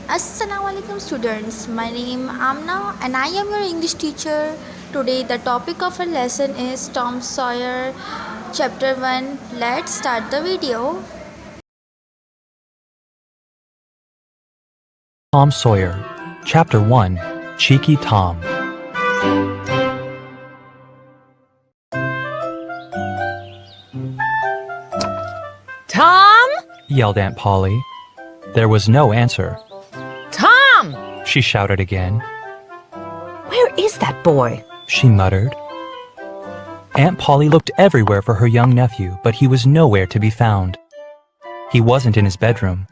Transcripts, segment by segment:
Assalamualaikum students. My name Amna and I am your English teacher. Today the topic of our lesson is Tom Sawyer chapter 1. Let's start the video. Tom Sawyer, Chapter 1, Cheeky Tom. Tom? Yelled Aunt Polly. There was no answer. Tom! She shouted again. Where is that boy? She muttered. Aunt Polly looked everywhere for her young nephew, but he was nowhere to be found. He wasn't in his bedroom.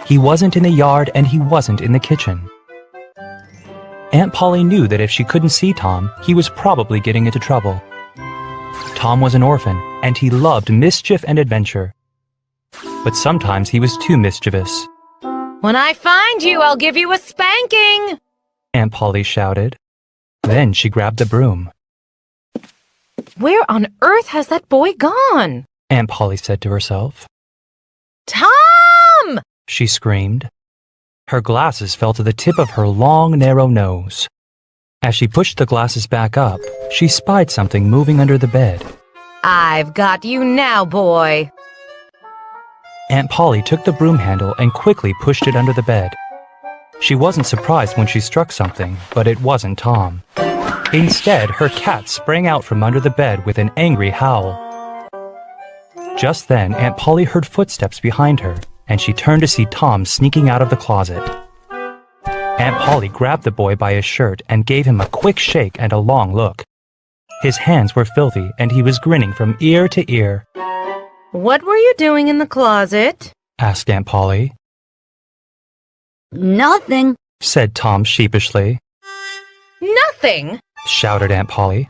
He wasn't in the yard, and he wasn't in the kitchen. Aunt Polly knew that if she couldn't see Tom, he was probably getting into trouble. Tom was an orphan, and he loved mischief and adventure. But sometimes he was too mischievous. When I find you, I'll give you a spanking! Aunt Polly shouted. Then she grabbed the broom. Where on earth has that boy gone? Aunt Polly said to herself. Tom! She screamed. Her glasses fell to the tip of her long, narrow nose. As she pushed the glasses back up, she spied something moving under the bed. I've got you now, boy. Aunt Polly took the broom handle and quickly pushed it under the bed. She wasn't surprised when she struck something, but it wasn't Tom. Instead, her cat sprang out from under the bed with an angry howl. Just then, Aunt Polly heard footsteps behind her, and she turned to see Tom sneaking out of the closet. Aunt Polly grabbed the boy by his shirt and gave him a quick shake and a long look. His hands were filthy, and he was grinning from ear to ear. What were you doing in the closet? Asked Aunt Polly. Nothing, Said Tom sheepishly. Nothing! Shouted Aunt Polly.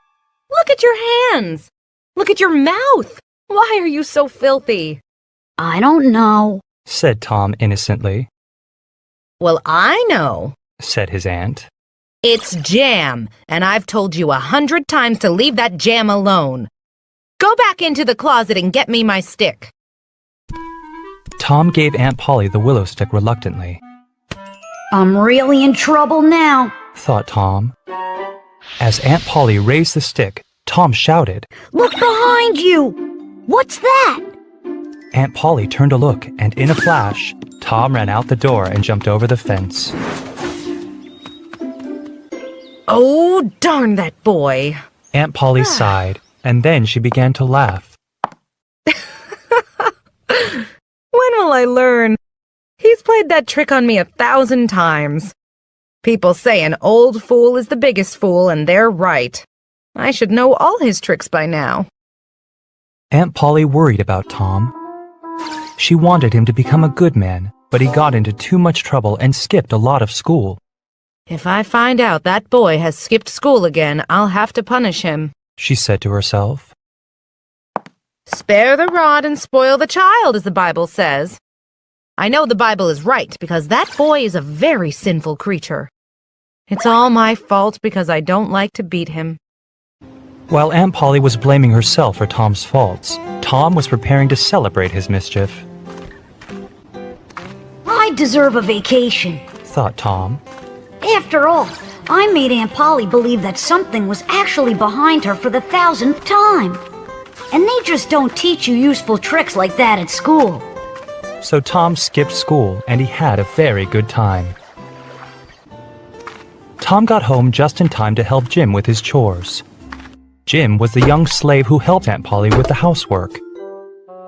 Look at your hands! Look at your mouth! Why are you so filthy? I don't know. Said Tom innocently. Well, I know. Said his aunt. It's jam, and I've told you 100 times to leave that jam alone. Go back into the closet and get me my stick. Tom gave Aunt Polly the willow stick reluctantly. I'm really in trouble now. Thought Tom. As Aunt Polly raised the stick, Tom shouted. Look behind you! What's that? Aunt Polly turned to look, and in a flash, Tom ran out the door and jumped over the fence. Oh, darn that boy. Aunt Polly sighed, and then she began to laugh. When will I learn? He's played that trick on me 1,000 times. People say an old fool is the biggest fool, and they're right. I should know all his tricks by now. Aunt Polly worried about Tom. She wanted him to become a good man, but he got into too much trouble and skipped a lot of school. If I find out that boy has skipped school again, I'll have to punish him, She said to herself. Spare the rod and spoil the child, as the Bible says. I know the Bible is right because that boy is a very sinful creature. It's all my fault because I don't like to beat him. While Aunt Polly was blaming herself for Tom's faults, Tom was preparing to celebrate his mischief. I deserve a vacation. Thought Tom. After all, I made Aunt Polly believe that something was actually behind her for the 1,000th time. And they just don't teach you useful tricks like that at school. So Tom skipped school, and he had a very good time. Tom got home just in time to help Jim with his chores. Jim was the young slave who helped Aunt Polly with the housework.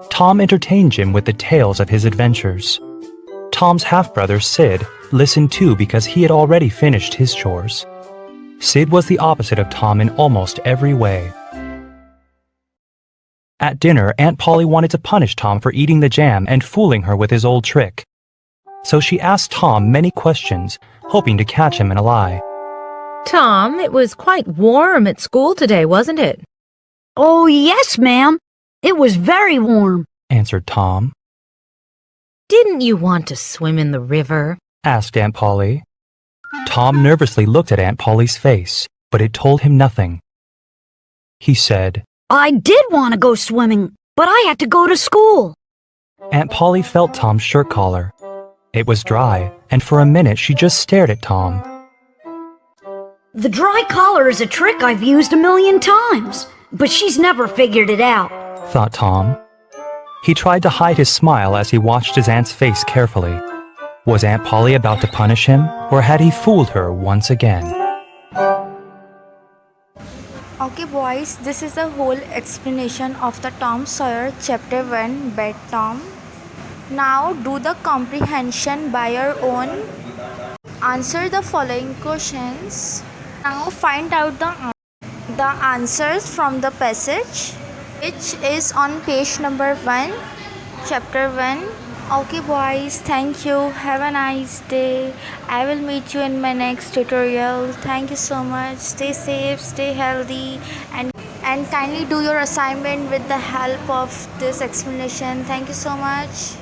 Tom entertained Jim with the tales of his adventures. Tom's half-brother, Sid, listened too because he had already finished his chores. Sid was the opposite of Tom in almost every way. At dinner, Aunt Polly wanted to punish Tom for eating the jam and fooling her with his old trick. So she asked Tom many questions, hoping to catch him in a lie. Tom, it was quite warm at school today, wasn't it? Oh, yes, ma'am. It was very warm. Answered Tom. Didn't you want to swim in the river? Asked Aunt Polly. Tom nervously looked at Aunt Polly's face, but it told him nothing. He said, I did want to go swimming, but I had to go to school. Aunt Polly felt Tom's shirt collar. It was dry, and for a minute she just stared at Tom. The dry collar is a trick I've used a million times, but she's never figured it out. Thought Tom. He tried to hide his smile as he watched his aunt's face carefully. Was Aunt Polly about to punish him, or had he fooled her once again? Okay boys, this is the whole explanation of the Tom Sawyer Chapter 1 Bad Tom. Now do the comprehension by your own. Answer the following questions. Now find out the answers from the passage, which is on page number 1, chapter 1. Okay boys, thank you. Have a nice day. I will meet you in my next tutorial. Thank you so much. Stay safe, stay healthy, and kindly do your assignment with the help of this explanation. Thank you so much.